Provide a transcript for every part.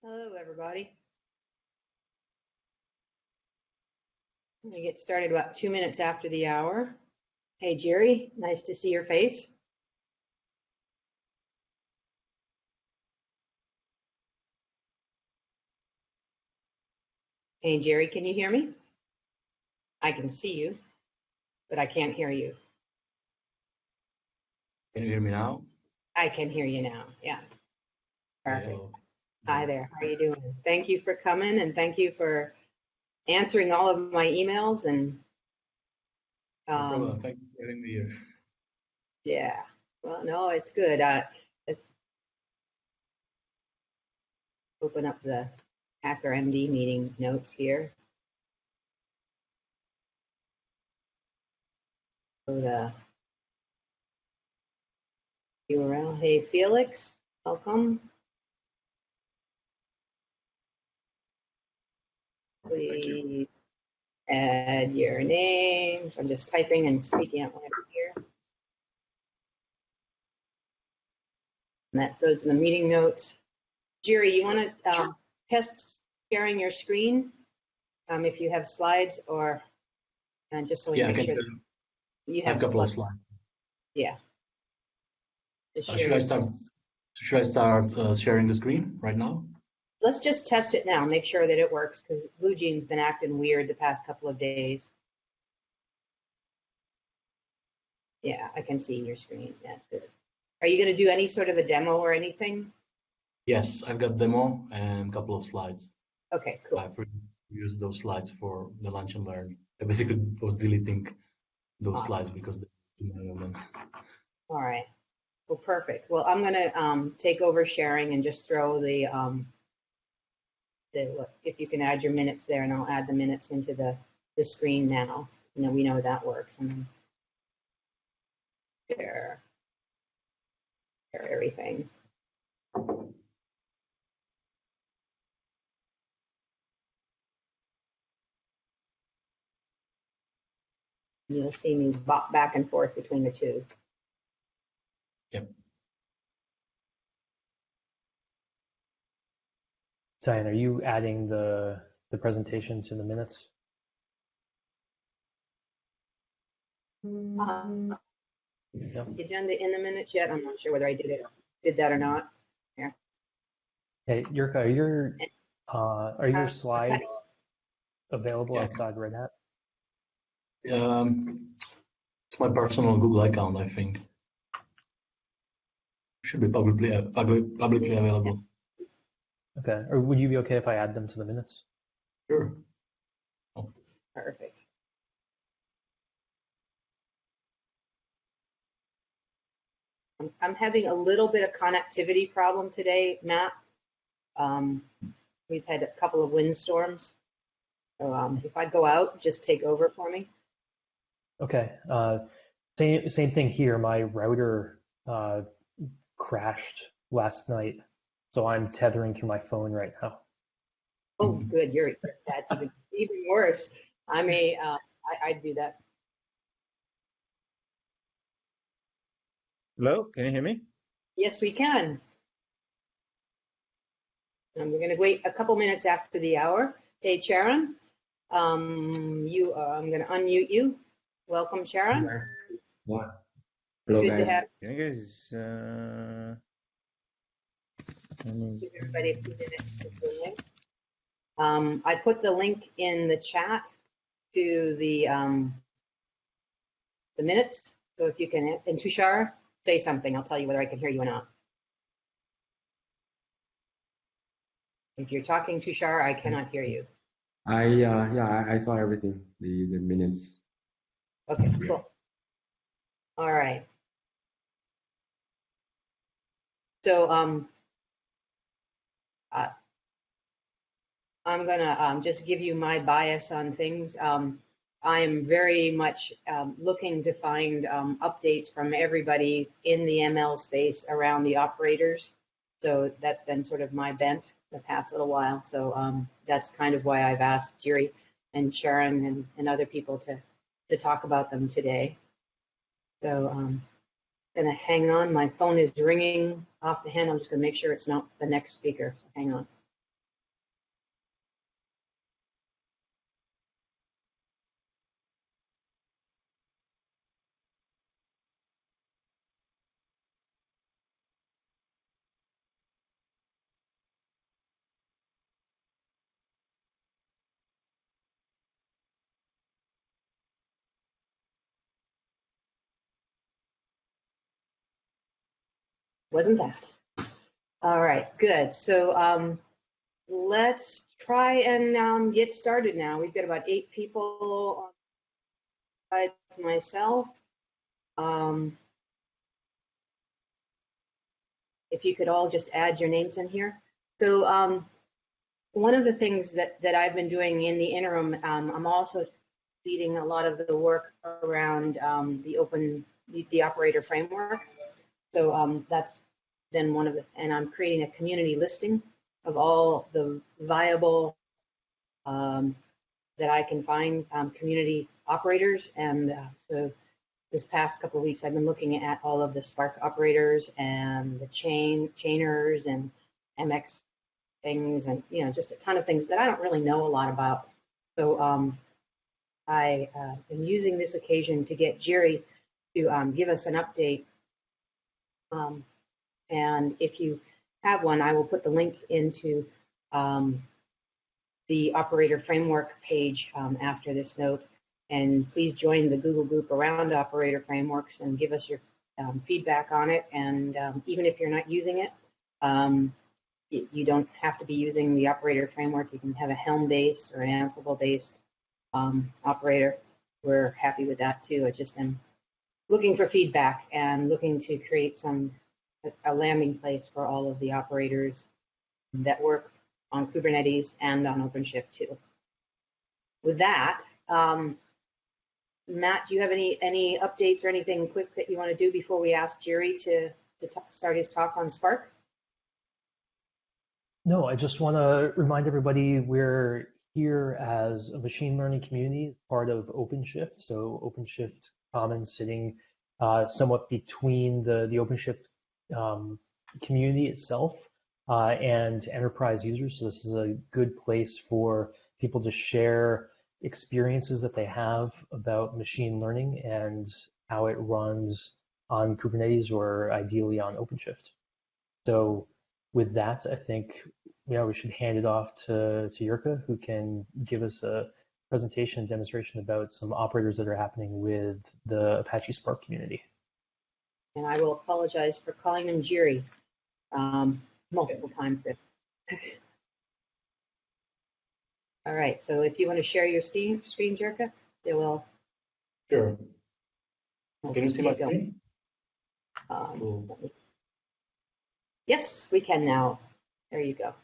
Hello, everybody. I'm going to get started about 2 minutes after the hour. Hey, Jerry, nice to see your face. Hey, Jerry, can you hear me? I can see you, but I can't hear you. Can you hear me now? I can hear you now. Yeah. Perfect. Hello. Hi there. How are you doing? Thank you for coming, and thank you for answering all of my emails. And No problem. Thank you for having me here. yeah, well, no, it's good. Let's open up the Hacker MD meeting notes here. Go to URL. Hey, Felix, welcome. Please add your name. So I'm just typing and speaking out loud here. And those are the meeting notes. Jerry, you want to test sharing your screen if you have slides, or just so we make sure that you have a couple of slides. Yeah. Should I start sharing the screen right now? Let's just test it now, make sure that it works, because Blue Jean's been acting weird the past couple of days. Yeah, I can see your screen. That's good. Are you going to do any sort of a demo or anything? Yes, I've got demo and a couple of slides. Okay, cool. I've used those slides for the lunch and learn. I basically was deleting those slides because there were too many of them. All right. Well, perfect. Well, I'm going to take over sharing and just throw the if you can add your minutes there, and I'll add the minutes into the screen now. And then we know that works. And then share everything. You'll see me bop back and forth between the two. Yep. Diane, are you adding the presentation to the minutes? No. Agenda in the minutes yet? I'm not sure whether I did that or not. Yeah. Hey, Yurka, are your slides available outside Red Hat? It's my personal Google account, I think. Should be publicly available. Okay. Or would you be okay if I add them to the minutes? Sure. Oh. Perfect. I'm having a little bit of connectivity problem today, Matt. We've had a couple of windstorms. So if I go out, just take over for me. Okay. Same thing here. My router crashed last night, so I'm tethering through my phone right now. Oh, good. That's even worse. I'd do that. Hello, can you hear me? Yes, we can. And we're going to wait a couple minutes after the hour. Hey, Sharon, I'm going to unmute you. Welcome, Sharon. Yeah. Hello, good guys. To have you guys. Give everybody a few minutes. I put the link in the chat to the minutes. So if you can, and Tushar, say something. I'll tell you whether I can hear you or not. If you're talking, Tushar, I cannot hear you. I saw everything, the minutes. Okay, cool. All right. So I'm gonna just give you my bias on things. I am very much looking to find updates from everybody in the ML space around the operators. So that's been sort of my bent the past little while. So that's kind of why I've asked Jerry and Sharon and other people to talk about them today. So I'm gonna hang on. My phone is ringing off the hand. I'm just gonna make sure it's not the next speaker. So hang on. wasn't that. All right, good. So let's try and get started now. We've got about 8 people on myself. If you could all just add your names in here. So one of the things that I've been doing in the interim, I'm also leading a lot of the work around the operator framework. So that's been one of the, and I'm creating a community listing of all the viable that I can find community operators. And so this past couple of weeks, I've been looking at all of the Spark operators and the chainers and MX things, and just a ton of things that I don't really know a lot about. So I am using this occasion to get Jerry to give us an update. And if you have one, I will put the link into the operator framework page after this note. And please join the Google group around operator frameworks and give us your feedback on it. And even if you're not using it, you don't have to be using the operator framework. You can have a Helm-based or an Ansible-based operator. We're happy with that too. I just am looking for feedback and looking to create a landing place for all of the operators that work on Kubernetes and on OpenShift too. With that, Matt, do you have any updates or anything quick that you want to do before we ask Jerry to start his talk on Spark? No, I just want to remind everybody we're here as a machine learning community, part of OpenShift. So OpenShift Commons sitting somewhat between the OpenShift community itself and enterprise users. So this is a good place for people to share experiences that they have about machine learning and how it runs on Kubernetes or ideally on OpenShift. So with that, I think we should hand it off to Jirka, who can give us a presentation and demonstration about some operators that are happening with the Apache Spark community. And I will apologize for calling him Jerry multiple times there. All right, so if you want to share your screen, Jirka, they will. Sure. Can you see my screen? Cool. Yes, we can now. There you go.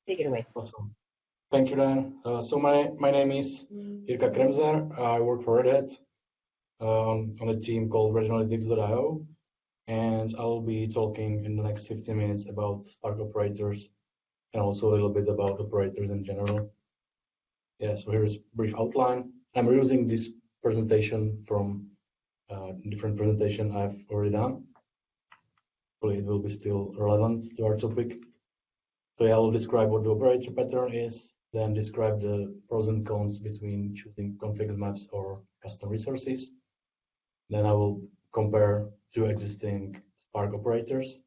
Take it away. Awesome. Thank you, Dan. So my name is Jirka Kremser. I work for Red Hat on a team called radanalyticsio, and I'll be talking in the next 15 minutes about Spark operators and also a little bit about operators in general. Yeah, so here's a brief outline. I'm reusing this presentation from a different presentation I've already done. Hopefully it will be still relevant to our topic. So yeah, I'll describe what the operator pattern is, then describe the pros and cons between choosing configured maps or custom resources. Then I will compare 2 existing Spark operators.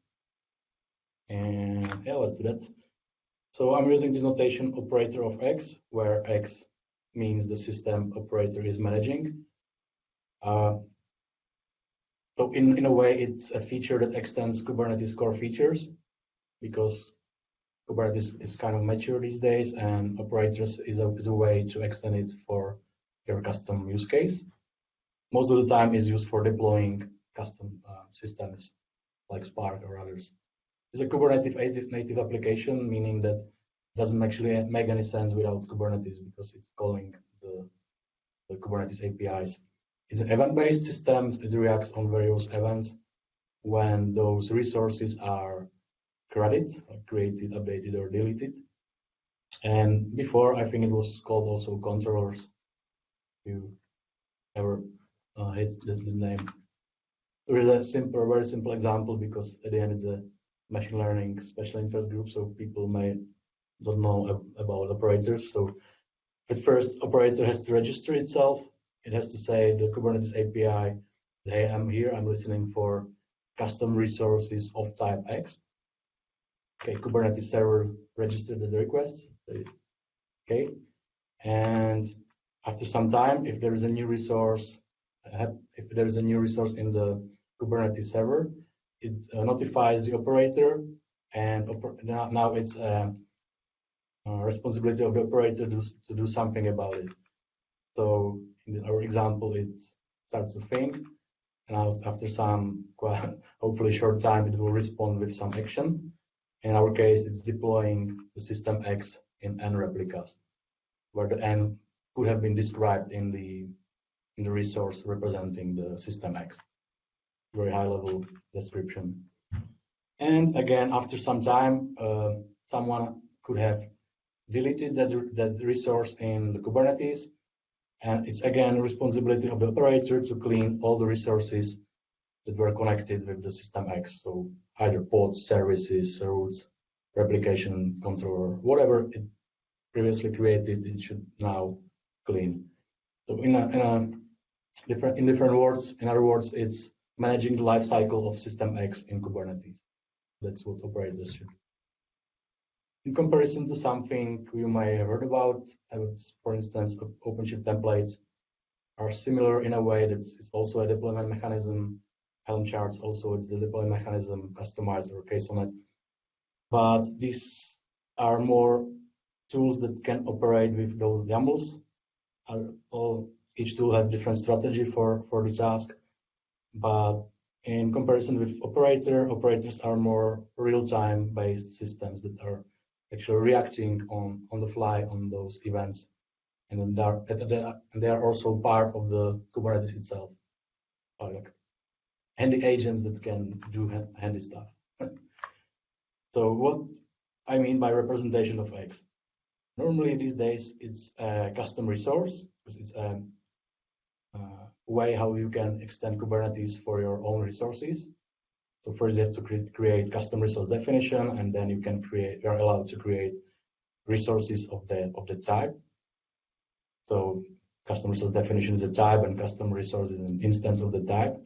And yeah, let's do that. So I'm using this notation operator of X, where X means the system operator is managing. So in a way, it's a feature that extends Kubernetes core features, because Kubernetes is kind of mature these days, and operators is a way to extend it for your custom use case. Most of the time is used for deploying custom systems like Spark or others. It's a Kubernetes native application, meaning that it doesn't actually make any sense without Kubernetes because it's calling the Kubernetes APIs. It's an event-based system. It reacts on various events when those resources are created, updated, or deleted. And before, I think it was called also controllers. If you ever hit the name. There is a very simple example, because at the end it's a machine learning special interest group, so people don't know about operators. So at first, operator has to register itself. It has to say the Kubernetes API, hey, I'm here, I'm listening for custom resources of type X. Okay, Kubernetes server registered the request. Okay, and after some time, if there is a new resource in the Kubernetes server, it notifies the operator, and now it's responsibility of the operator to do something about it. So in our example, it starts to think, and after some hopefully short time, it will respond with some action. In our case, it's deploying the system X in N replicas, where the N could have been described in the resource representing the system X. Very high level description. And again, after some time, someone could have deleted that resource in the Kubernetes, and it's again responsibility of the operator to clean all the resources that were connected with the system X. So either pods, services, routes, replication controller, whatever it previously created, it should now clean. So in other words, it's managing the life cycle of system X in Kubernetes. That's what operators should. In comparison to something you may have heard about, for instance, OpenShift templates are similar in a way that it's also a deployment mechanism. Helm charts also it's the deployment mechanism, customizer, KSONet. But these are more tools that can operate with those YAMLs. Each tool has different strategy for the task. But in comparison with operators are more real-time based systems that are actually reacting on the fly on those events, and they are also part of the Kubernetes itself, handy agents that can do handy stuff. So what I mean by representation of X, normally these days it's a custom resource, because it's a way how you can extend Kubernetes for your own resources. So first you have to create custom resource definition, and then you're allowed to create resources of the type. So custom resource definition is a type, and custom resource is an instance of the type.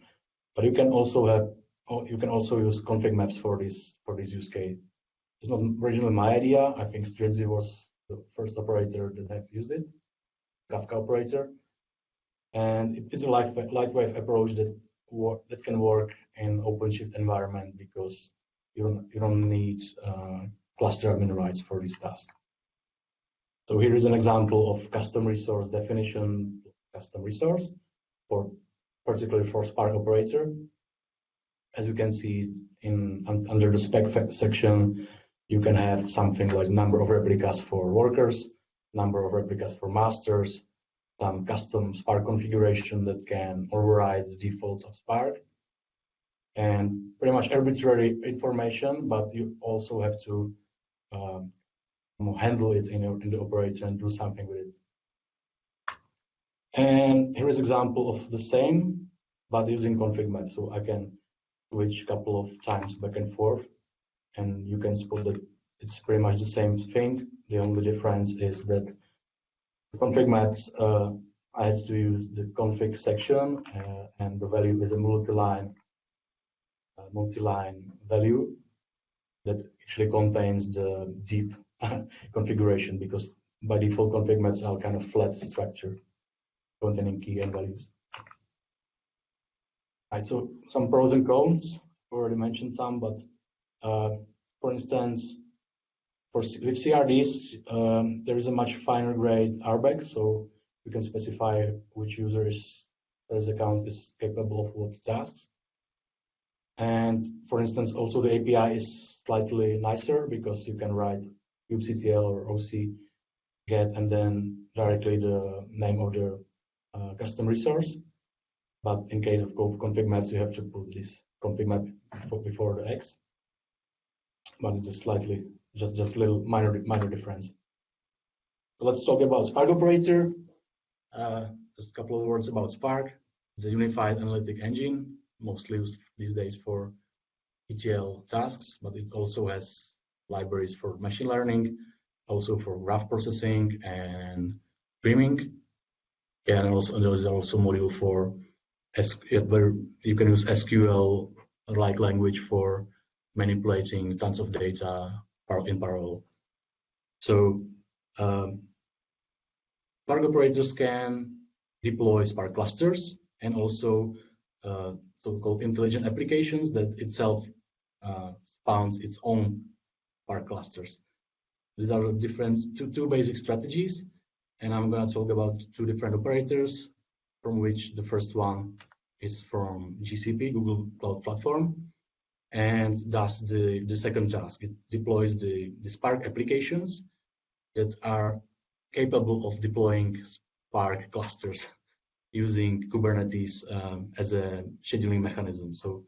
But you can also use config maps for this use case. It's not originally my idea. I think Stringy was the first operator that have used it, Kafka operator. And it's a lightweight approach that can work in OpenShift environment, because you don't need cluster admin rights for this task. So here is an example of custom resource definition, custom resource, particularly for Spark operator. As you can see under the spec section, you can have something like number of replicas for workers, number of replicas for masters, some custom Spark configuration that can override the defaults of Spark, and pretty much arbitrary information, but you also have to handle it in the operator and do something with it. And here is an example of the same, but using config map. So I can switch a couple of times back and forth, and you can spot that it's pretty much the same thing. The only difference is that config maps, I had to use the config section and the value with a multi-line value that actually contains the deep configuration, because by default config maps are kind of flat structure containing key and values. Right, so some pros and cons. I already mentioned some, but for instance, with CRDs, there is a much finer grade RBAC, so you can specify which users' account is capable of what tasks. And for instance, also the API is slightly nicer, because you can write kubectl or OC get and then directly the name of the custom resource. But in case of config maps, you have to put this config map before the X. But it's just a little minor difference. So let's talk about Spark operator. Just a couple of words about Spark. It's a unified analytic engine, mostly used these days for ETL tasks, but it also has libraries for machine learning, also for graph processing and streaming. And also there is also module for where you can use SQL-like language for manipulating tons of data in parallel. So Spark operators can deploy Spark clusters and also so-called intelligent applications that itself spawns its own Spark clusters. These are different two basic strategies, and I'm going to talk about two different operators, from which the first one is from GCP, Google Cloud Platform, and does the second task. It deploys the Spark applications that are capable of deploying Spark clusters using Kubernetes as a scheduling mechanism. So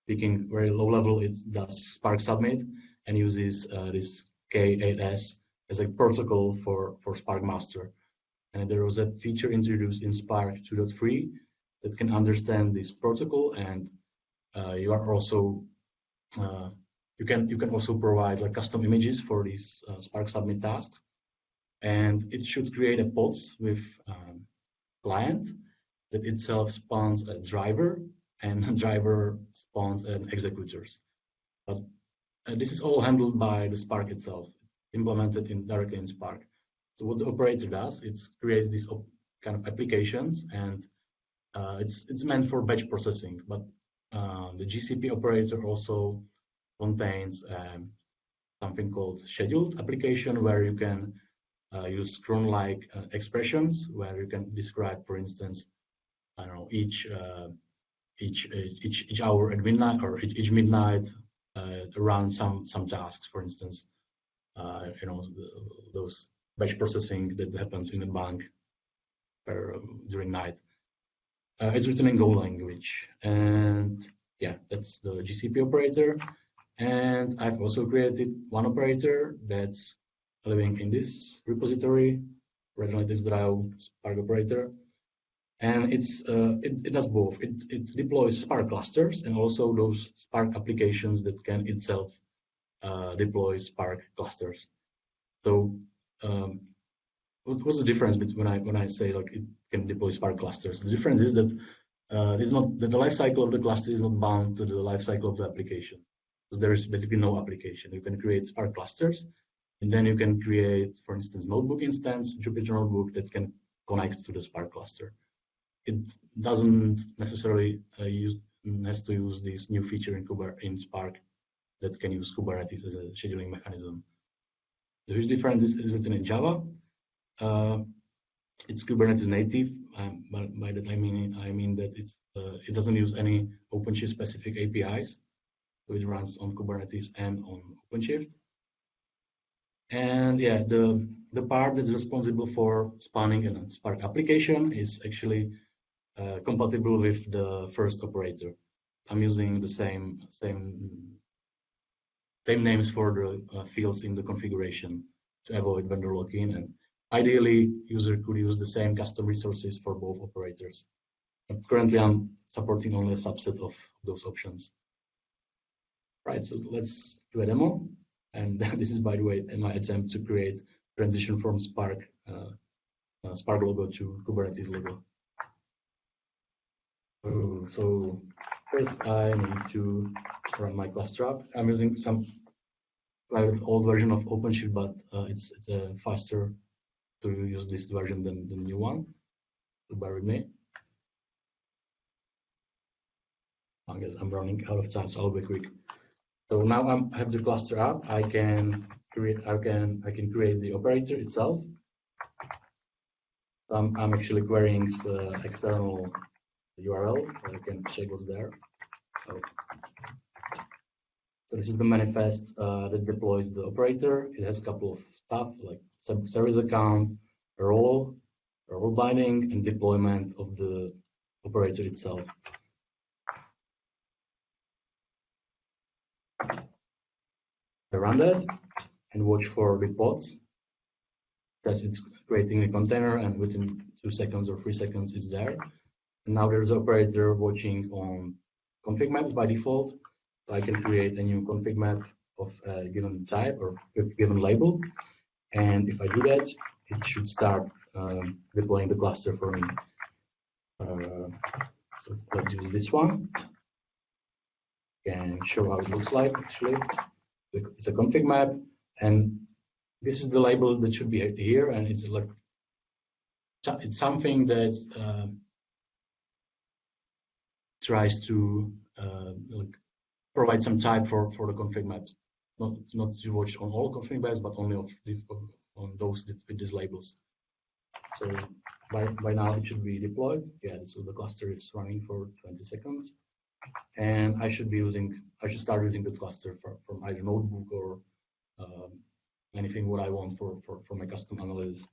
speaking very low level, it does Spark submit and uses this K8s as a protocol for Spark master. And there was a feature introduced in Spark 2.3 that can understand this protocol, and you are also you can also provide like custom images for these Spark submit tasks, and it should create a pods with client that itself spawns a driver, and a driver spawns an executors. But this is all handled by the Spark itself, implemented directly in Spark. So what the operator does, it creates these kind of applications, and it's meant for batch processing. But the GCP operator also contains something called scheduled application, where you can use cron-like expressions, where you can describe, for instance, I don't know, each hour at midnight or each midnight around some tasks, for instance, you know, those batch processing that happens in a bank during night. It's written in Go language, and yeah, that's the GCP operator. And I've also created one operator that's living in this repository, radanalyticsio Spark operator, and it does both. It deploys Spark clusters and also those Spark applications that can itself deploy Spark clusters. So what's the difference between when I say like it can deploy Spark clusters? The difference is that it's not that the life cycle of the cluster is not bound to the life cycle of the application, because there is basically no application. You can create Spark clusters, and then you can create, for instance, notebook instance, Jupyter notebook that can connect to the Spark cluster. It doesn't necessarily has to use this new feature in Spark that can use Kubernetes as a scheduling mechanism. The huge difference is written in Java. It's Kubernetes native. By that I mean that it doesn't use any OpenShift specific APIs, so it runs on Kubernetes and on OpenShift. And yeah, the part that's responsible for spawning a Spark application is actually compatible with the first operator. I'm using the same names for the fields in the configuration to avoid vendor lock-in, and ideally user could use the same custom resources for both operators. But currently I'm supporting only a subset of those options. Right, so let's do a demo, and this is, by the way, my attempt to create transition from Spark logo to Kubernetes logo. So first I need to run my cluster up. I'm using some old version of OpenShift, but it's faster to use this version than the new one. So bear with me. I guess I'm running out of time, so I'll be quick. So now I have the cluster up. I can create the operator itself. I'm actually querying the external URL. I can check what's there. So this is the manifest that deploys the operator. It has a couple of stuff like service account, a role binding, and deployment of the operator itself. I run that and watch for the pods. That's it's creating a container, and within 2 seconds or 3 seconds it's there. And now there's an operator watching on config maps by default. So I can create a new config map of a given type or a given label. And if I do that, it should start deploying the cluster for me. So let's use this one. Can show how it looks like actually. It's a config map, and this is the label that should be here, and it's like it's something that tries to like provide some type for the config maps, not to watch on all config maps, but only on those with these labels. So by now it should be deployed. Yeah, so the cluster is running for 20 seconds, and I should start using the cluster from either notebook or anything what I want for my custom analysis.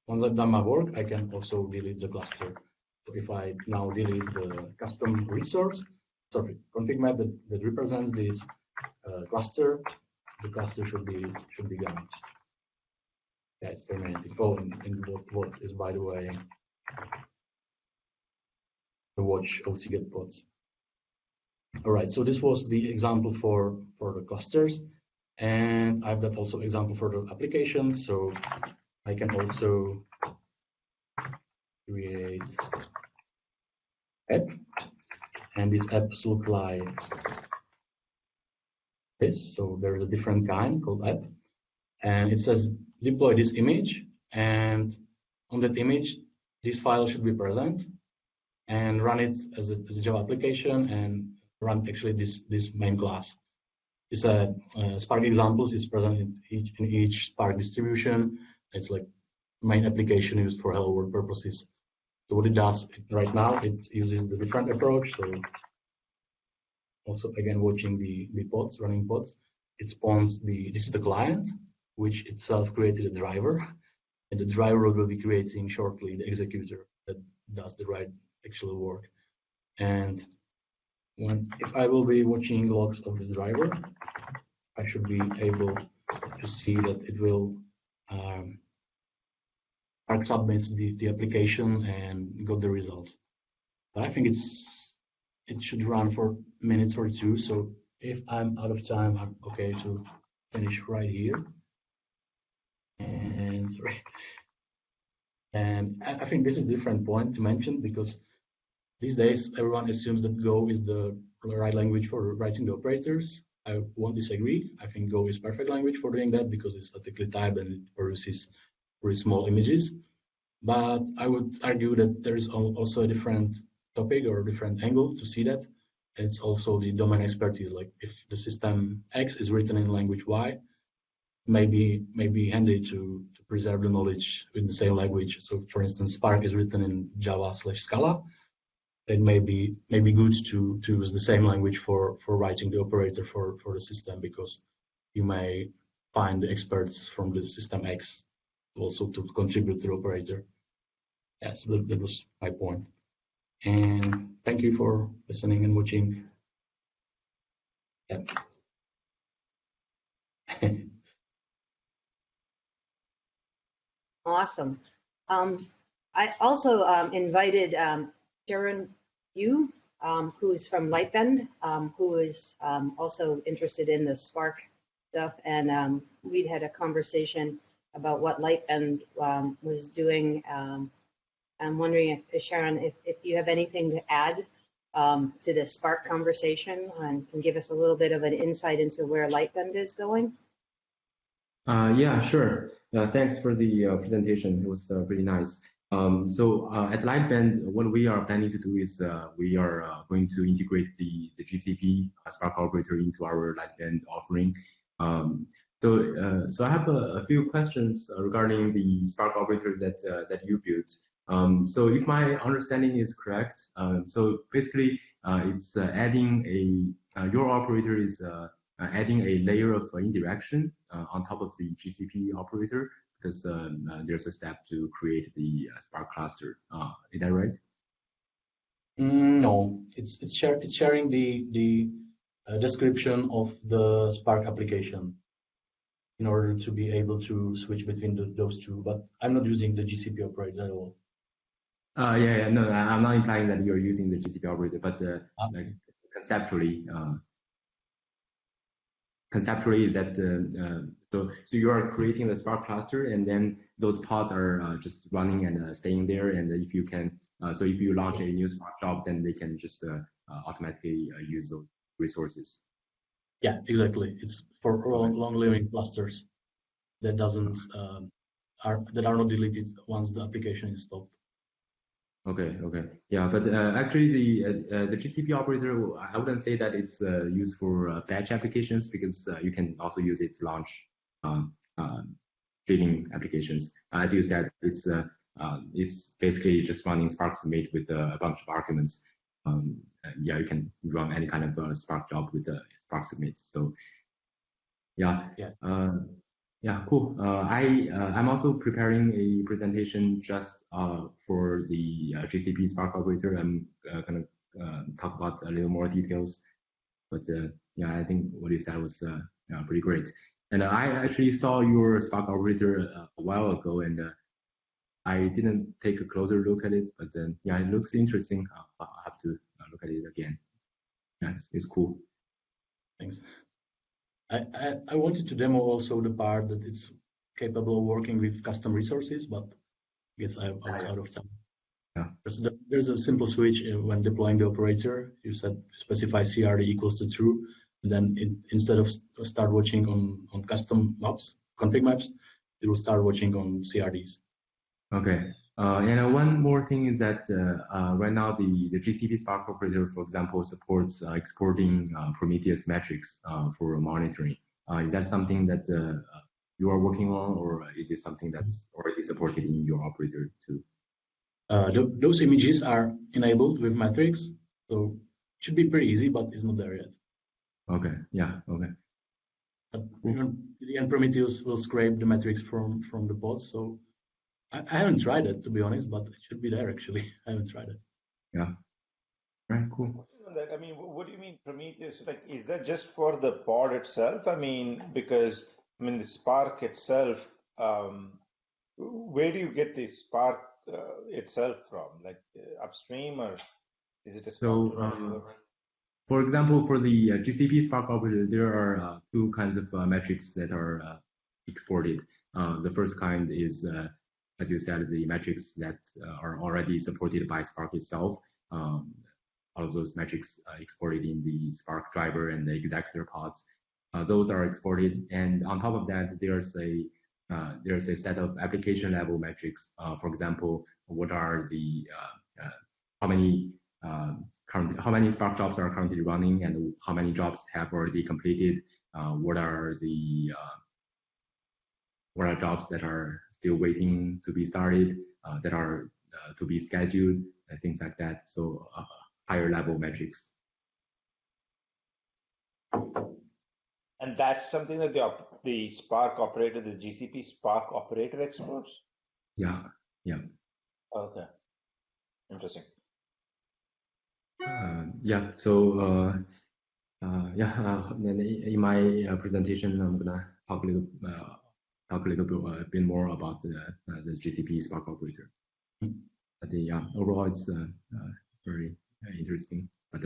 Once I've done my work, I can also delete the cluster. So if I now delete the custom resource, sorry, config map that represents this cluster, the cluster should be gone. Yeah, it's terminating. Oh, and what is, by the way, the watch OC get pods. All right, so this was the example for the clusters, and I've got also example for the applications. So I can also create app, and these apps look like this. So there is a different kind called app, and it says deploy this image, and on that image, this file should be present, and run it as a Java application, and run actually this main class. It's a Spark examples is present in each Spark distribution. It's like main application used for Hello World purposes. So what it does right now, it uses the different approach. So also again watching the pods, running pods, it spawns this is the client, which itself created a driver, and the driver will be creating shortly the executor that does the right actual work. And if I will be watching logs of the driver, I should be able to see that it will Spark submits the application and got the results. But I think it should run for minutes or two. So if I'm out of time, I'm okay to finish right here. And I think this is a different point to mention, because these days everyone assumes that Go is the right language for writing the operators. I won't disagree. I think Go is perfect language for doing that because it's statically typed and it produces very small images. But I would argue that there is also a different topic or a different angle to see that. It's also the domain expertise. Like if the system X is written in language Y, maybe handy to preserve the knowledge with the same language. So for instance, Spark is written in Java/Scala. It may be good to use the same language for writing the operator for the system, because you may find the experts from the system X also to contribute to the operator. Yes, that was my point. And thank you for listening and watching. Yeah. Awesome. I also invited Sharon Yu, who is from Lightbend, who is also interested in the Spark stuff, and we'd had a conversation about what Lightbend was doing. I'm wondering if Sharon, if you have anything to add to the Spark conversation and can give us a little bit of an insight into where Lightbend is going. Yeah, sure. Thanks for the presentation. It was really nice. So at Lightbend, what we are planning to do is we are going to integrate the GCP Spark operator into our Lightbend offering. So I have a few questions regarding the Spark operator that you built. So if my understanding is correct, so basically it's adding your operator is adding a layer of indirection on top of the GCP operator, because there's a step to create the Spark cluster. Is that right? No, it's sharing the description of the Spark application in order to be able to switch between those two. But I'm not using the GCP operator at all. Yeah, no, I'm not implying that you're using the GCP operator, but like conceptually is that so you are creating the Spark cluster, and then those pods are just running and staying there. And if you can, so if you launch a new Spark job, then they can just automatically use those resources. Yeah, exactly. It's for long-living clusters that are not deleted once the application is stopped. Okay, okay, yeah, but actually the GCP operator, I wouldn't say that it's used for batch applications, because you can also use it to launch um, streaming applications. As you said, it's basically just running Spark submit with a bunch of arguments. Yeah, you can run any kind of Spark job with Spark submit. So yeah, yeah, cool. I'm also preparing a presentation just for the GCP Spark operator. I'm gonna talk about a little more details, but yeah, I think what you said was pretty great. And I actually saw your Spark operator a while ago, and I didn't take a closer look at it, but yeah, it looks interesting. I'll have to look at it again. Yeah, it's cool. Thanks. I wanted to demo also the part that it's capable of working with custom resources, but I guess I was out of time. Yeah. There's a simple switch when deploying the operator. You specify CRD equals to true, and then instead of start watching on custom maps, config maps, it will start watching on CRDs. Okay. And one more thing is that right now the GCP Spark operator, for example, supports exporting Prometheus metrics for monitoring. Is that something that you are working on, or is it something that's already supported in your operator too? Those images are enabled with metrics, so it should be pretty easy, but it's not there yet. Okay. Yeah. Okay. But the end Prometheus will scrape the metrics from the pods, so. I haven't tried it, to be honest, but it should be there actually. I haven't tried it. Yeah. Right. Cool. I mean, what do you mean Prometheus? Like, is that just for the pod itself? I mean, because the Spark itself. Where do you get the Spark itself from? Like upstream, or is it a Spark? So, for example, for the GCP Spark operator, there are two kinds of metrics that are exported. The first kind is as you said, the metrics that are already supported by Spark itself. All of those metrics exported in the Spark driver and the executor pods. Those are exported, and on top of that, there's a set of application level metrics. For example, what are the how many Spark jobs are currently running, and how many jobs have already completed? What are jobs that are still waiting to be started, that are to be scheduled, things like that. So higher level metrics. And that's something that the Spark operator, the GCP Spark operator exports? Yeah. Okay. Interesting. Yeah. So then in my presentation, I'm gonna talk a little bit more about the GCP Spark operator. But overall, it's very interesting, but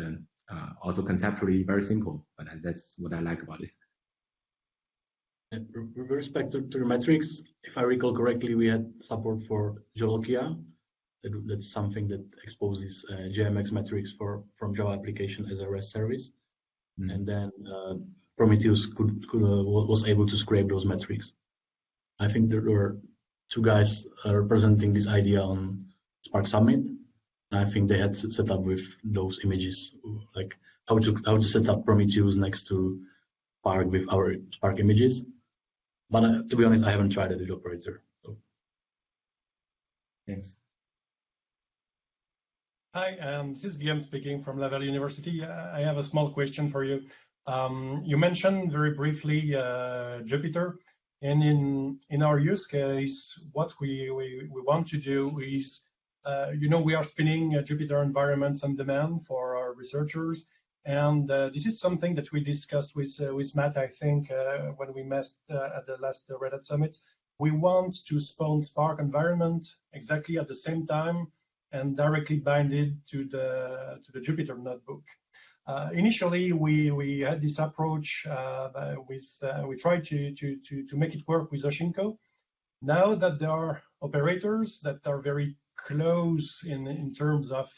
also conceptually very simple. But that's what I like about it. And with respect to the metrics, if I recall correctly, we had support for Jolokia. That's something that exposes JMX metrics from Java application as a REST service, and then Prometheus was able to scrape those metrics. I think there were two guys representing this idea on Spark Summit. I think they had set up with those images, like how to set up Prometheus next to Spark with our Spark images. But to be honest, I haven't tried it with the operator. So. Thanks. Hi, this is Guillaume speaking from Laval University. I have a small question for you. You mentioned very briefly Jupyter, and in our use case, what we want to do is, we are spinning Jupyter environments on demand for our researchers, and this is something that we discussed with Matt, I think, when we met at the last Red Hat Summit. We want to spawn Spark environment exactly at the same time and directly bind it to the Jupyter notebook. Initially, we had this approach we tried to make it work with Oshinko. Now that there are operators that are very close in terms of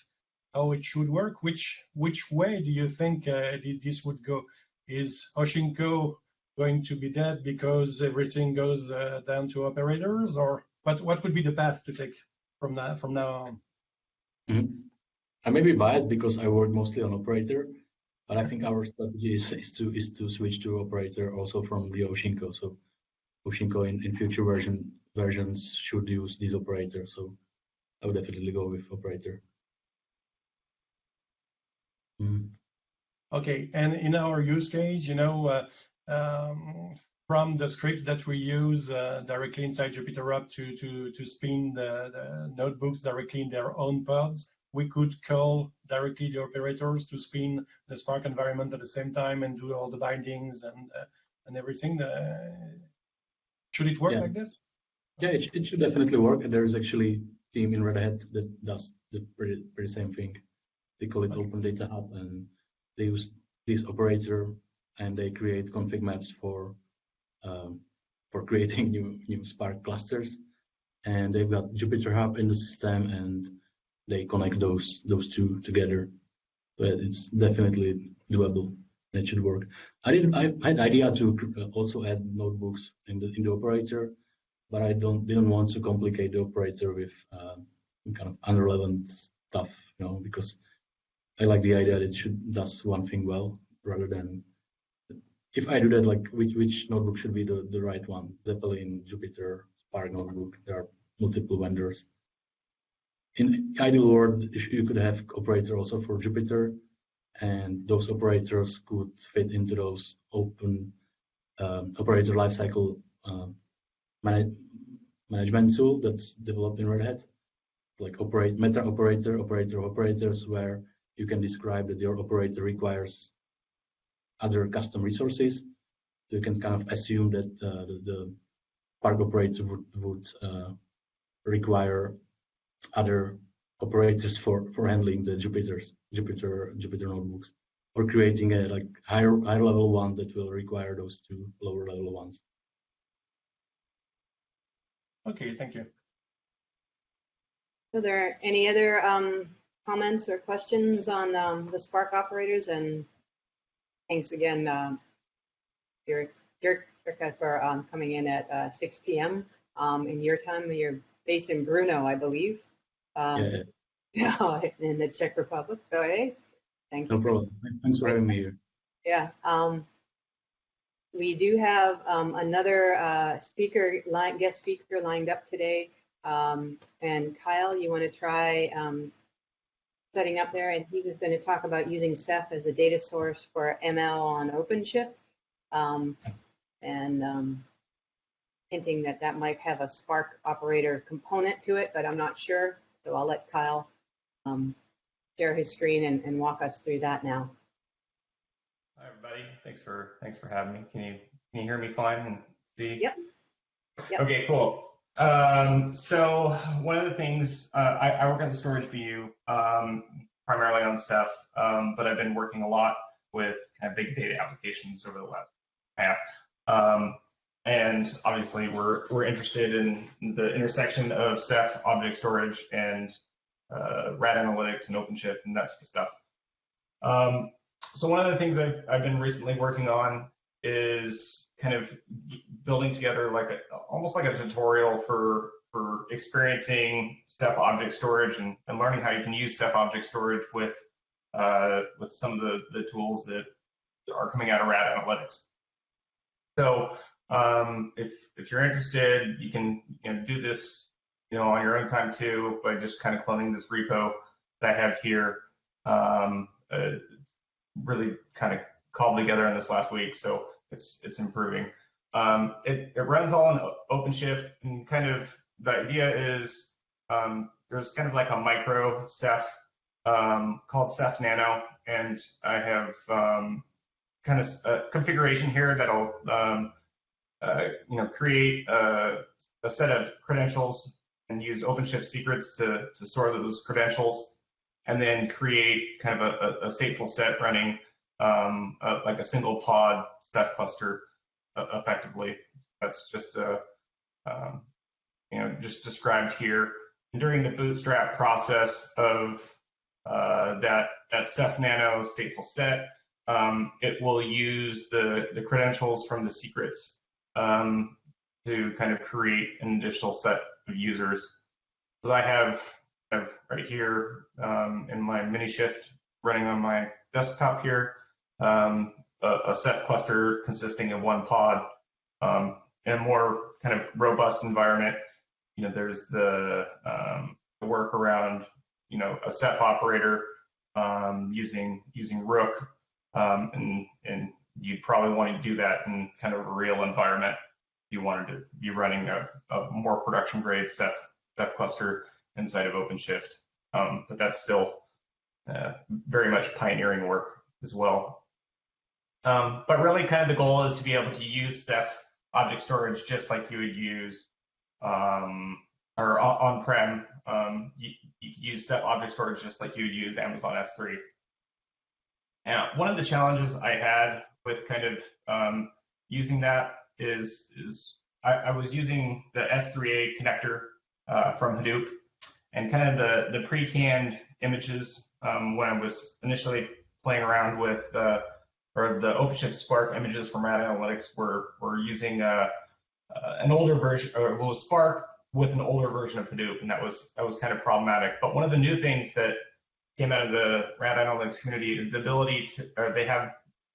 how it should work, which way do you think this would go? Is Oshinko going to be dead because everything goes down to operators, or what would be the path to take from now on? I may be biased because I work mostly on operator, but I think our strategy is to switch to operator also from the Oshinko. So Oshinko in future versions should use these operators. So I would definitely go with operator. Okay, and in our use case, from the scripts that we use directly inside Jupyter Hub to spin the notebooks directly in their own pods, we could call directly the operators to spin the Spark environment at the same time and do all the bindings and everything. Should it work like this? Yeah, it should definitely work. And there's actually a team in Red Hat that does the pretty same thing. They call it Open Data Hub, and they use this operator and they create config maps for creating new Spark clusters. And they've got Jupyter Hub in the system, and they connect those two together. But it's definitely doable. It should work. I had idea to also add notebooks in the operator, but I didn't want to complicate the operator with kind of irrelevant stuff, because I like the idea that it does one thing well, rather than if I do that, like which notebook should be the right one? Zeppelin, Jupyter, Spark notebook. There are multiple vendors. In ideal world, you could have operator also for Jupyter, and those operators could fit into those open operator lifecycle management tool that's developed in Red Hat, like meta operator of operators, where you can describe that your operator requires other custom resources. So you can kind of assume that the Spark operator would require other operators for handling the Jupyter notebooks, or creating a higher level one that will require those two lower level ones. Okay, thank you. Are there any other comments or questions on the Spark operators? And thanks again, Dirk, for coming in at 6 p.m. In your time. You're based in Brno, I believe, in the Czech Republic. So, hey, thank you. No problem. Thanks for having me here. Yeah. We do have another guest speaker lined up today. And Kyle, you want to try setting up there? And he was going to talk about using Ceph as a data source for ML on OpenShift, and hinting that might have a Spark operator component to it, but I'm not sure. So I'll let Kyle share his screen and walk us through that now. Hi, everybody. Thanks for having me. Can you hear me fine and see? Yep. Okay, cool. So one of the things, I work on the storage view, primarily on Ceph, but I've been working a lot with kind of big data applications over the last half. And obviously we're interested in the intersection of Ceph object storage and radanalytics and OpenShift and that sort of stuff. So one of the things I've been recently working on is kind of building together almost like a tutorial for experiencing Ceph object storage and learning how you can use Ceph object storage with some of the tools that are coming out of radanalytics. So if you're interested, you can do this on your own time too, by just kind of cloning this repo that I have here. Really kind of called together in this last week, so it's improving. It runs all in OpenShift, and kind of the idea is there's kind of like a micro Ceph called Ceph Nano, and I have kind of a configuration here that'll create a set of credentials and use OpenShift secrets to store those credentials, and then create kind of a stateful set running like a single pod Ceph cluster effectively. That's just just described here. And during the bootstrap process of that Ceph Nano stateful set, it will use the credentials from the secrets to kind of create an additional set of users. So I have right here in my mini shift running on my desktop here, a Ceph cluster consisting of one pod. In a more kind of robust environment, there's the work around, a Ceph operator using Rook, and you'd probably want to do that in kind of a real environment if you wanted to be running a more production grade Ceph cluster inside of OpenShift. But that's still very much pioneering work as well. But really kind of the goal is to be able to use Ceph object storage just like you would use or on-prem. You use Ceph object storage just like you would use Amazon S3. Now, one of the challenges I had with kind of using that is I was using the S3A connector from Hadoop, and kind of the pre-canned images when I was initially playing around with or the OpenShift Spark images from radanalytics were using an older version, or was Spark with an older version of Hadoop, and that was kind of problematic. But one of the new things that came out of the radanalytics community is the ability to, or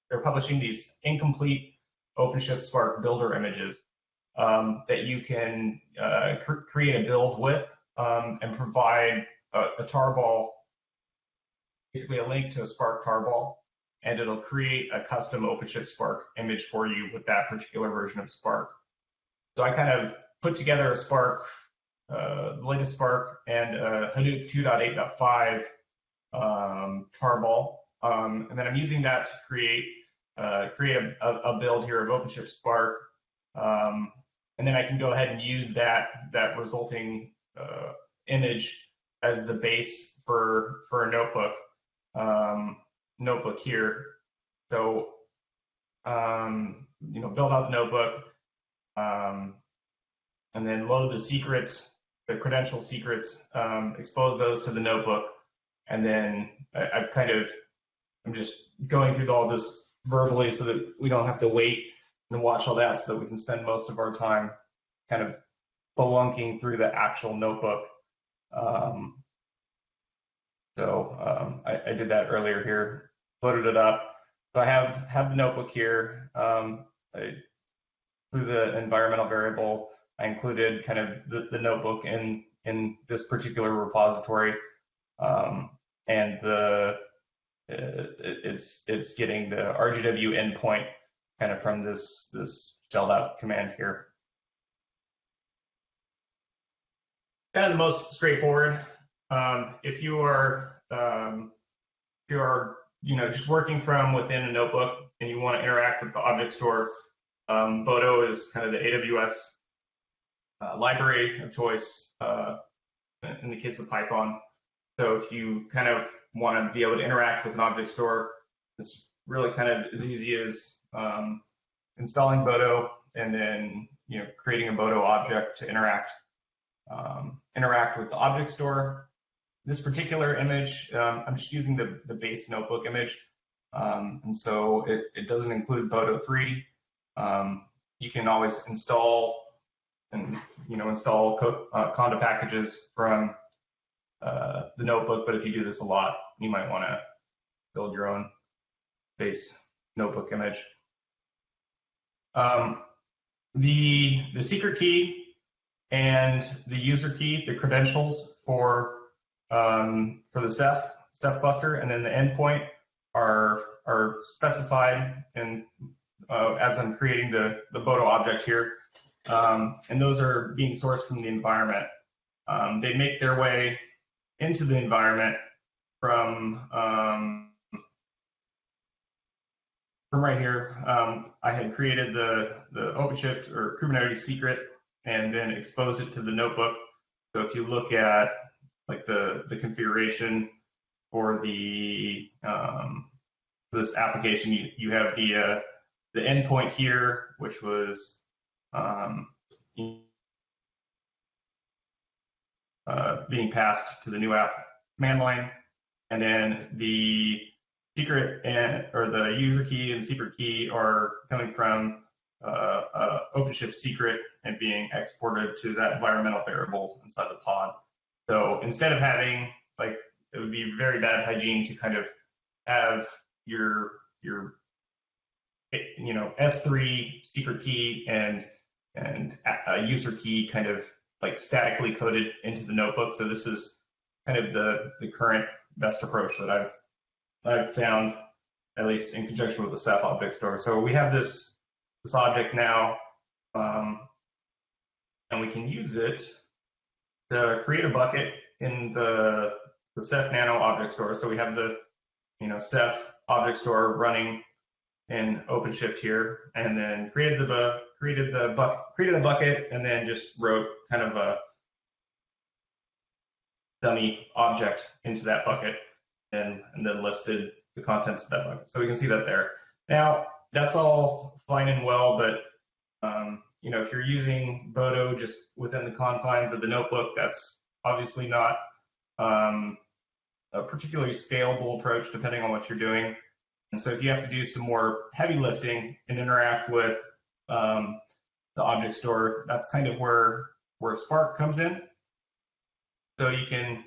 they're publishing these incomplete OpenShift Spark builder images that you can create a build with and provide a tarball, basically a link to a Spark tarball, and it'll create a custom OpenShift Spark image for you with that particular version of Spark. So I kind of put together a Spark, the latest Spark, and Hadoop 2.8.5 tarball, and then I'm using that to create a build here of OpenShift Spark, and then I can go ahead and use that resulting image as the base for a notebook here. So build out the notebook, and then load the secrets, the credential secrets, expose those to the notebook, and then I'm just going through all this verbally so that we don't have to wait and watch all that, so that we can spend most of our time kind of spelunking through the actual notebook. I did that earlier here, loaded it up. So I have the notebook here. Through the environmental variable, I included kind of the notebook in this particular repository, and it's getting the RGW endpoint kind of from this shelled out command here. Kind of the most straightforward. If you are just working from within a notebook and you want to interact with the object store, Bodo is kind of the AWS library of choice in the case of Python. So if you kind of want to be able to interact with an object store, it's really kind of as easy as installing Bodo and then creating a Bodo object to interact with the object store. This particular image, I'm just using the base notebook image, and so it doesn't include Bodo 3. You can always install Conda packages from the notebook, but if you do this a lot, you might want to build your own base notebook image. The secret key and the user key, the credentials for the Ceph cluster, and then the endpoint are specified in as I'm creating the Bodo object here, and those are being sourced from the environment. They make their way into the environment from right here. I had created the OpenShift or Kubernetes secret and then exposed it to the notebook. So if you look at like the configuration for this application, you have the endpoint here, which was being passed to the new app command line, and then the secret or the user key and secret key are coming from OpenShift secret and being exported to that environmental variable inside the pod. So instead of having, like, it would be very bad hygiene to kind of have your S3 secret key and a user key kind of like statically coded into the notebook. So this is kind of the current best approach that I've found, at least in conjunction with the Ceph object store. So we have this object now, and we can use it to create a bucket in the Ceph Nano object store. So we have the Ceph object store running in OpenShift here, and then created a bucket, and then just wrote kind of a dummy object into that bucket, and then listed the contents of that bucket. So we can see that there. Now that's all fine and well, but if you're using Bodo just within the confines of the notebook, that's obviously not a particularly scalable approach, depending on what you're doing. And so if you have to do some more heavy lifting and interact with the object store, that's kind of where Spark comes in. So you can,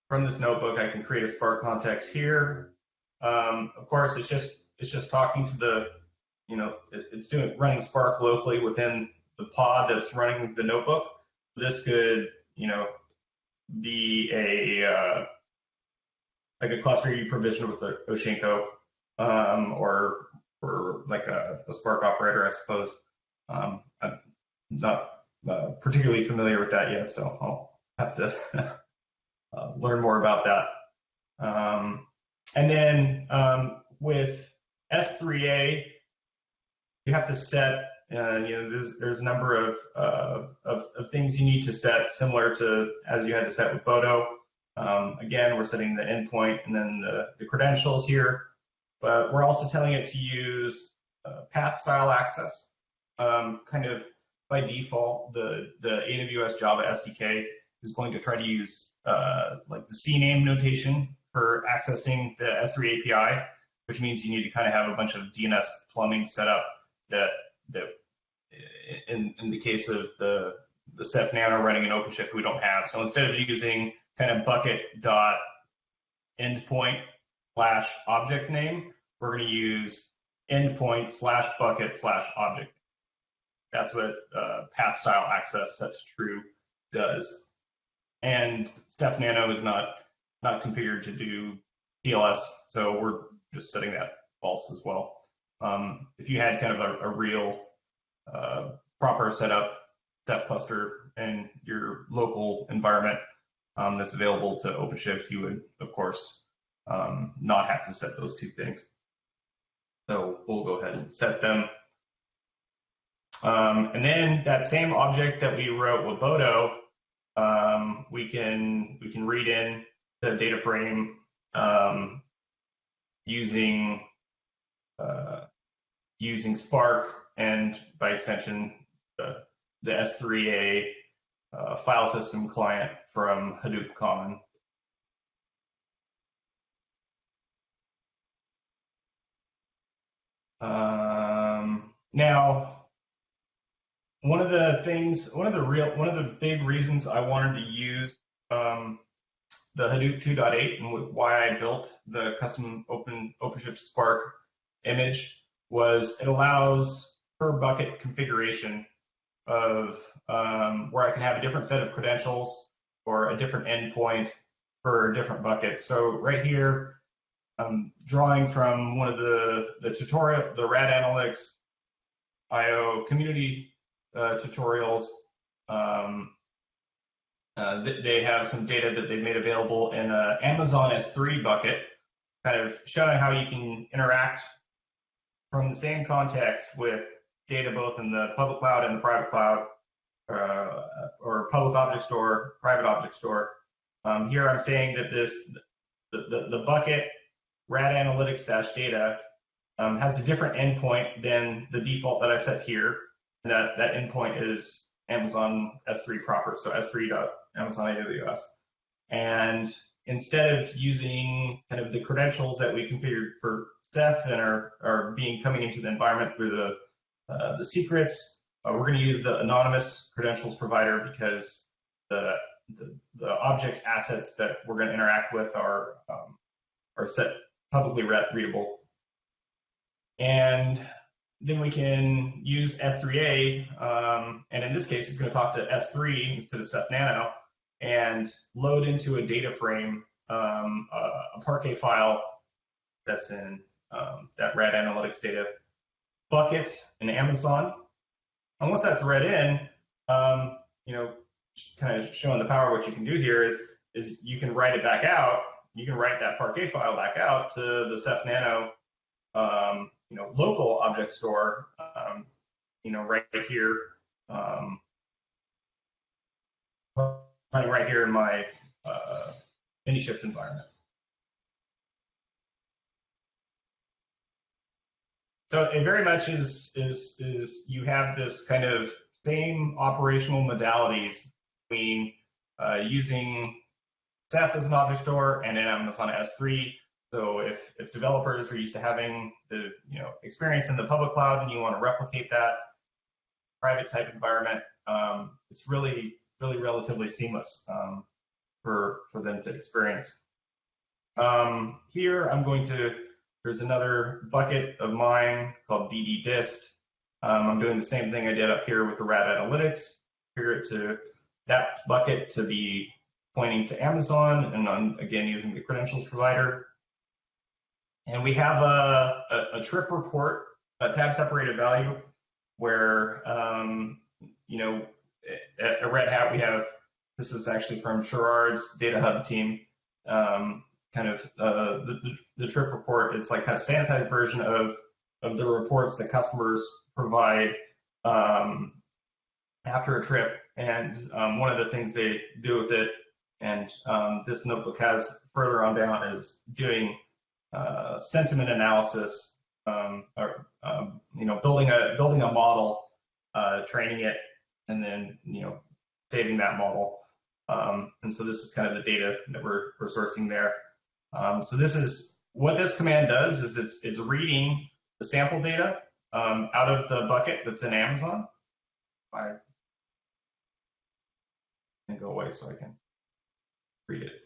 from this notebook, I can create a Spark context here. Of course, it's just talking to the, it's running Spark locally within the pod that's running the notebook. This could, be like a cluster you provision with the Oshinko, or like a Spark operator, I suppose. I'm not particularly familiar with that yet, so I'll have to learn more about that. And then with S3A, you have to set, there's a number of things you need to set, similar to as you had to set with Bodo. Again, we're setting the endpoint and then the credentials here, but we're also telling it to use path style access. Kind of by default, the AWS Java SDK is going to try to use like the CNAME notation for accessing the S3 API, which means you need to kind of have a bunch of DNS plumbing set up that in the case of the Ceph Nano running in OpenShift, we don't have. So instead of using kind of bucket.endpoint / object name, we're going to use endpoint /bucket / object. That's what path style access sets true does. And Ceph Nano is not configured to do TLS, so we're just setting that false as well. If you had kind of a real proper setup Ceph cluster in your local environment that's available to OpenShift, you would, of course, not have to set those two things. So we'll go ahead and set them. And then that same object that we wrote with Bodo, we can read in the data frame using Spark, and by extension the S3A file system client from Hadoop Common. Now, one of the big reasons I wanted to use the Hadoop 2.8 and why I built the custom OpenShift Spark image was it allows per bucket configuration of where I can have a different set of credentials or a different endpoint for different buckets. So right here, I'm drawing from one of the tutorial, the radanalyticsio community tutorials. They have some data that they've made available in an Amazon S3 bucket, kind of showing how you can interact from the same context with data both in the public cloud and the private cloud, or public object store, private object store. Here I'm saying that the bucket radanalytics-data has a different endpoint than the default that I set here. And that endpoint is Amazon S3 proper, so S3.Amazon AWS. And instead of using kind of the credentials that we configured for Ceph and are coming into the environment through the secrets, we're going to use the anonymous credentials provider because the the object assets that we're going to interact with are set publicly readable. And then we can use S3A, and in this case, it's going to talk to S3 instead of Ceph Nano, and load into a data frame a Parquet file that's in that radanalytics data bucket in Amazon. And once that's read in, kind of showing the power, what you can do here is you can write it back out. You can write that Parquet file back out to the Ceph Nano, local object store, right here, running right here in my AnyShift environment. So it very much is you have this kind of same operational modalities between using Ceph as an object store and then Amazon S3. So if developers are used to having the experience in the public cloud and you want to replicate that private type environment, it's really relatively seamless for them to experience. Here there's another bucket of mine called BD dist. I'm doing the same thing I did up here with the radanalytics. Here to that bucket to be pointing to Amazon, and I'm again using the credentials provider. And we have a trip report, a tab separated value, where at Red Hat we have, this is actually from Sherard's Data Hub team, the trip report is like a sanitized version of the reports that customers provide after a trip. And one of the things they do with it, and this notebook has further on down, is doing sentiment analysis, building a model, training it, and then saving that model. And so this is kind of the data that we're sourcing there. So this is what this command does, is it's reading the sample data out of the bucket that's in Amazon. I can go away so I can read it.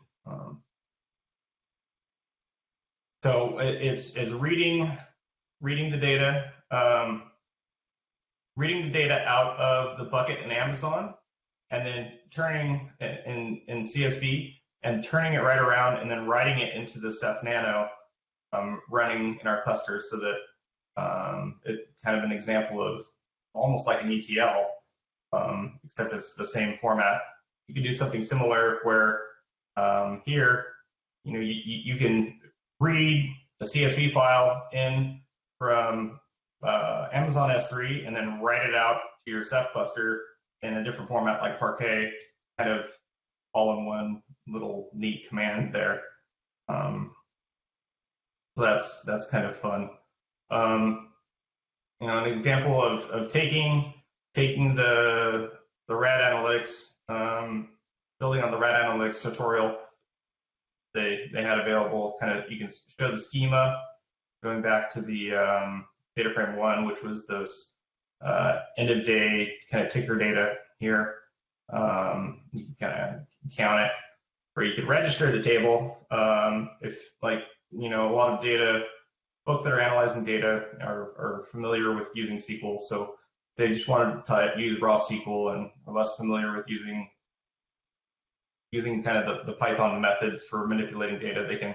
So it's reading the data, out of the bucket in Amazon, and then turning in CSV and turning it right around and then writing it into the Ceph Nano, running in our cluster, so that it kind of an example of almost like an ETL, except it's the same format. You can do something similar where here, you can read a CSV file in from Amazon S3 and then write it out to your Ceph cluster in a different format like Parquet, kind of all in one little neat command there. So that's kind of fun. An example of taking the radanalytics, building on the radanalytics tutorial they had available. Kind of, you can show the schema going back to the data frame 1, which was this end of day kind of ticker data here. You can kind of count it, or you could register the table. If a lot of data folks that are analyzing data are familiar with using SQL, so they just want to use raw SQL and are less familiar with using kind of the Python methods for manipulating data, they can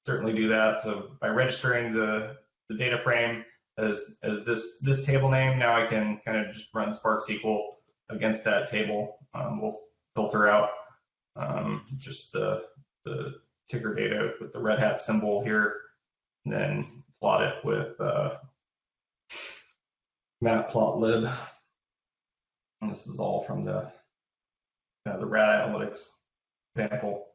certainly do that. So by registering the data frame as this table name, now I can kind of just run Spark SQL against that table. We'll filter out just the ticker data with the Red Hat symbol here, and then plot it with matplotlib. And this is all from the radanalytics example.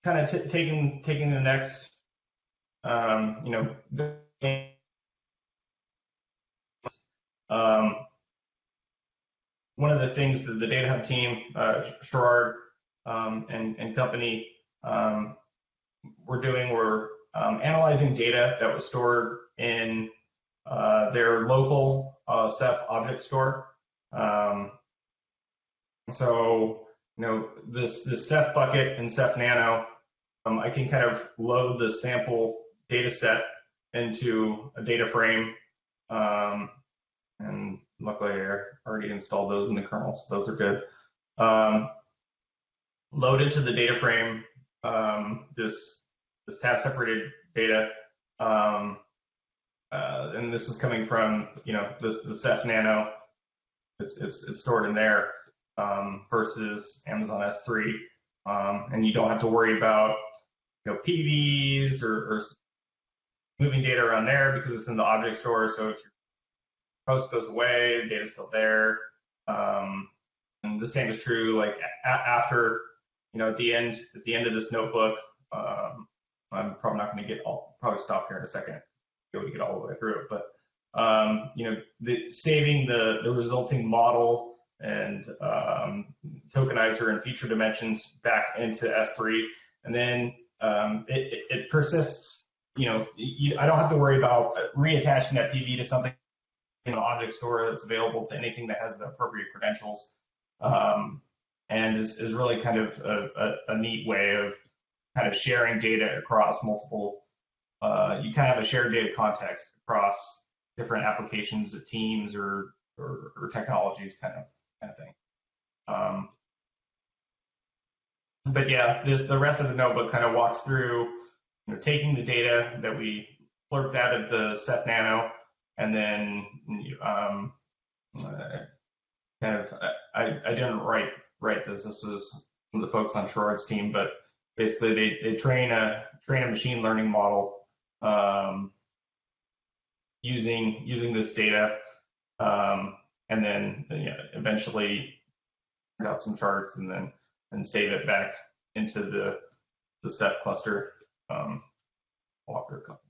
Kind of taking the next, one of the things that the Data Hub team, Sherard and company, were doing were analyzing data that was stored in their local Ceph object store. So, this Ceph bucket and Ceph Nano, I can kind of load the sample data set into a data frame. And luckily I already installed those in the kernel, so those are good. Load into the data frame this tab separated data, and this is coming from the Ceph Nano. It's stored in there versus Amazon S3, and you don't have to worry about PVs or moving data around there because it's in the object store. So if your post goes away, the data's still there. And the same is true like after at the end of this notebook. I'm probably not going to probably stop here in a second, be able to get all the way through it. But saving the resulting model and tokenizer and feature dimensions back into S3, and then it persists. I don't have to worry about reattaching that PV to something object store that's available to anything that has the appropriate credentials, and is really kind of a neat way of kind of sharing data across multiple. You kind of have a shared data context across different applications, teams, or technologies, kind of thing. But yeah, the rest of the notebook kind of walks through taking the data that we flirted out of the Ceph Nano, and then I didn't write this. This was from the folks on Sherrod's team, but basically they train a machine learning model using this data, and then eventually print out some charts and save it back into the Ceph cluster. Walk through a couple.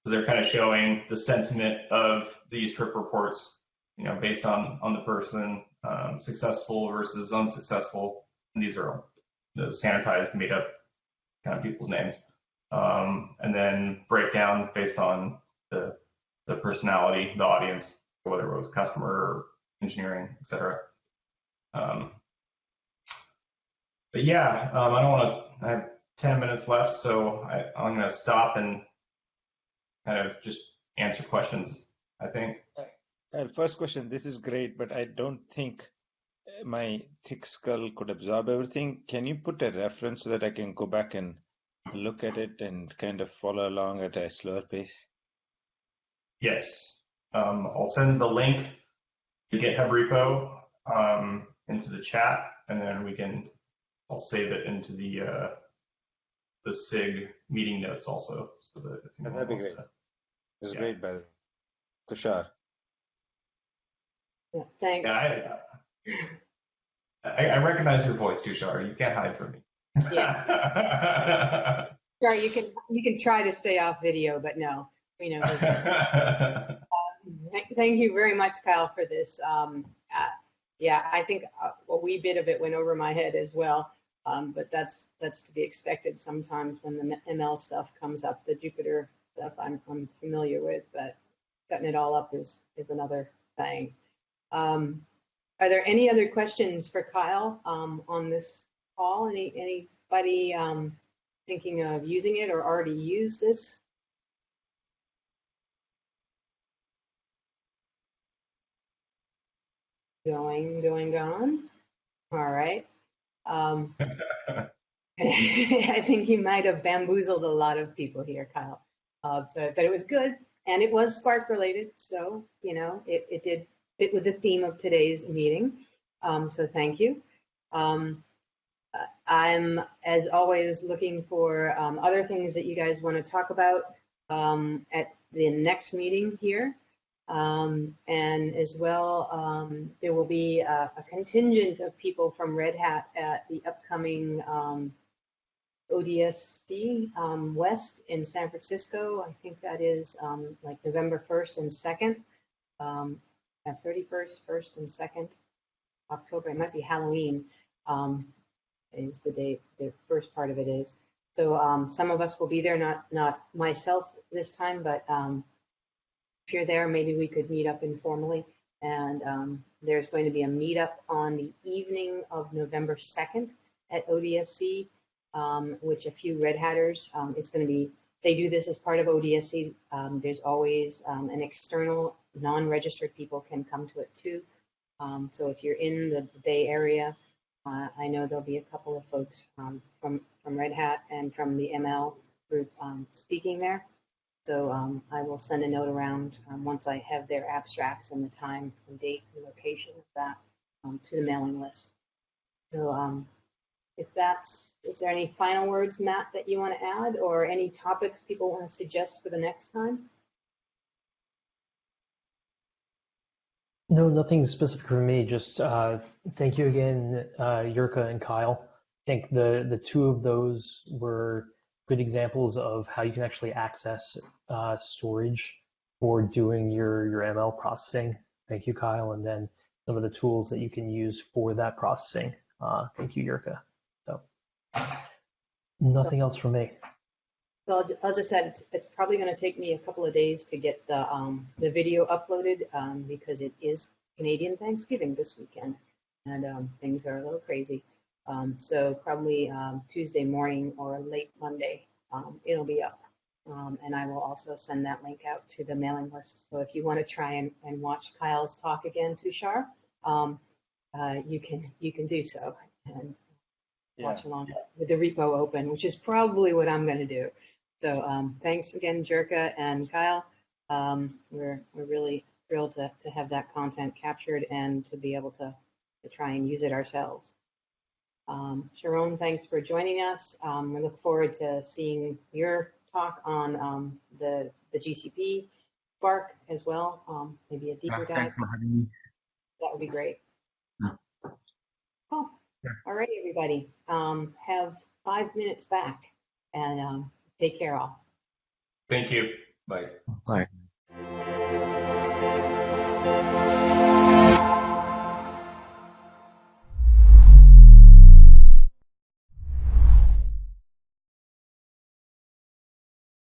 So they're kind of showing the sentiment of these trip reports, based on the person, successful versus unsuccessful. And these are the sanitized, made up kind of people's names, and then break down based on the personality, the audience, whether it was customer or engineering, et cetera. But yeah, I have 10 minutes left, so I'm going to stop and kind of just answer questions, I think. First question, this is great, but I don't think my thick skull could absorb everything. Can you put a reference so that I can go back and look at it and kind of follow along at a slower pace? Yes. I'll send the link to GitHub repo into the chat, and then I'll save it into the SIG meeting notes also. So that that'd be great. It's great, by the way. Tushar. Yeah, thanks. Yeah, I recognize your voice, Tushar. You can't hide from me. Yeah. Sorry, you can try to stay off video, but no. Thank you very much, Kyle, for this. Yeah, I think a wee bit of it went over my head as well, but that's to be expected sometimes when the ML stuff comes up. The Jupyter stuff I'm familiar with, but setting it all up is another thing. Are there any other questions for Kyle on this call? Anybody thinking of using it or already used this? Going. All right. I think you might have bamboozled a lot of people here, Kyle. But it was good, and it was Spark related, so it did fit with the theme of today's meeting. So thank you. I'm, as always, looking for other things that you guys want to talk about at the next meeting here. And as well, there will be a contingent of people from Red Hat at the upcoming ODSC West in San Francisco. I think that is like November 1st and 2nd, 31st, 1st and 2nd October. It might be Halloween is the date, the first part of it is. So some of us will be there, not myself this time, but if you're there, maybe we could meet up informally. And there's going to be a meetup on the evening of November 2nd at ODSC, which a few Red Hatters, it's going to be, they do this as part of ODSC. There's always an external, non-registered people can come to it too. So if you're in the Bay Area, I know there'll be a couple of folks from Red Hat and from the ML group speaking there. So I will send a note around once I have their abstracts and the time and date and location of that to the mailing list. So if that's, is there any final words, Matt, that you want to add, or any topics people want to suggest for the next time? No, nothing specific for me. Just thank you again, Jirka and Kyle. I think the two of those were good examples of how you can actually access storage for doing your ML processing. Thank you, Kyle. And then some of the tools that you can use for that processing. Thank you, Jirka. So nothing else from me. So I'll just add, it's probably going to take me a couple of days to get the video uploaded because it is Canadian Thanksgiving this weekend, and things are a little crazy. So probably Tuesday morning or late Monday, it'll be up. And I will also send that link out to the mailing list. So if you want to try and watch Kyle's talk again, Tushar, you can do so and watch along with the repo open, which is probably what I'm going to do. So thanks again, Jirka and Kyle. We're really thrilled to have that content captured and to be able to try and use it ourselves. Sharon, thanks for joining us. We look forward to seeing your talk on the GCP Spark as well, maybe a deeper dive. Thanks for having me. That would be great. Yeah. Cool. All right, everybody. Have 5 minutes back and take care all. Thank you. Bye. Bye.